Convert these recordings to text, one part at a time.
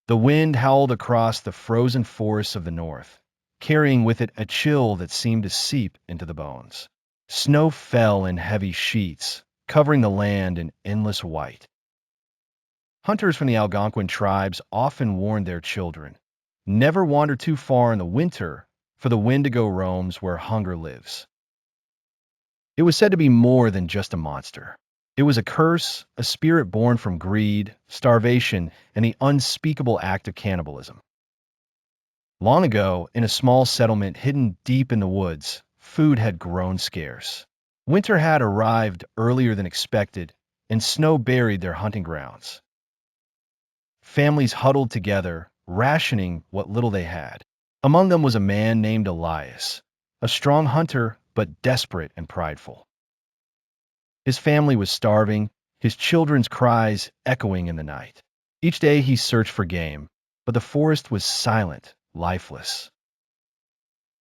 The wind howled across the frozen forests of the north, carrying with it a chill that seemed to seep into the bones. Snow fell in heavy sheets, covering the land in endless white. Hunters from the Algonquin tribes often warned their children, never wander too far in the winter, for the Wendigo roams where hunger lives. It was said to be more than just a monster. It was a curse, a spirit born from greed, starvation, and the unspeakable act of cannibalism. Long ago, in a small settlement hidden deep in the woods, food had grown scarce. Winter had arrived earlier than expected, and snow buried their hunting grounds. Families huddled together, rationing what little they had. Among them was a man named Elias, a strong hunter but desperate and prideful. His family was starving, his children's cries echoing in the night. Each day he searched for game, but the forest was silent, lifeless.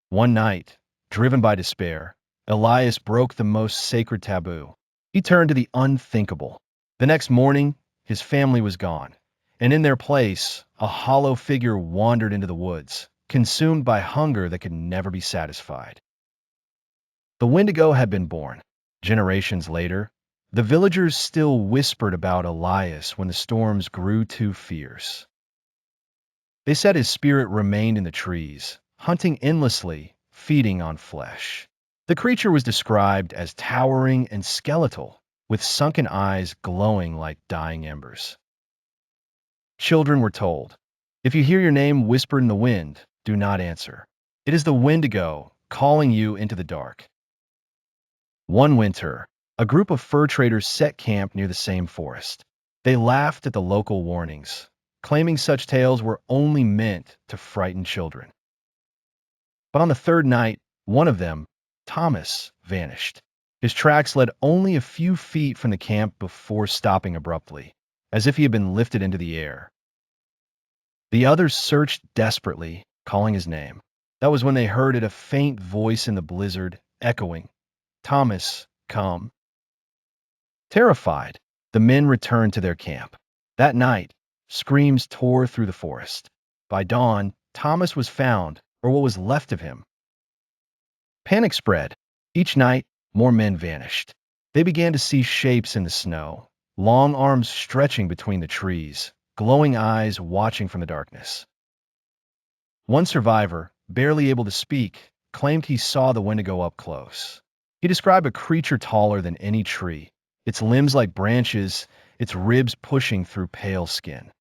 One night, driven by despair, Elias broke the most sacred taboo. He turned to the unthinkable. The next morning, his family was gone, and in their place, a hollow figure wandered into the woods, consumed by hunger that could never be satisfied. The Wendigo had been born. Generations later, the villagers still whispered about Elias when the storms grew too fierce. They said his spirit remained in the trees, hunting endlessly, feeding on flesh. The creature was described as towering and skeletal, with sunken eyes glowing like dying embers. Children were told, "If you hear your name whispered in the wind, do not answer. It is the Wendigo calling you into the dark." One winter, a group of fur traders set camp near the same forest. They laughed at the local warnings, claiming such tales were only meant to frighten children. But on the third night, one of them, Thomas, vanished. His tracks led only a few feet from the camp before stopping abruptly, as if he had been lifted into the air. The others searched desperately, calling his name. That was when they heard it, a faint voice in the blizzard, echoing, "Thomas, come." Terrified, the men returned to their camp. That night, screams tore through the forest. By dawn, Thomas was found, or what was left of him. Panic spread. Each night, more men vanished. They began to see shapes in the snow, long arms stretching between the trees, glowing eyes watching from the darkness. One survivor, barely able to speak, claimed he saw the Wendigo up close. He described a creature taller than any tree, its limbs like branches, its ribs pushing through pale skin.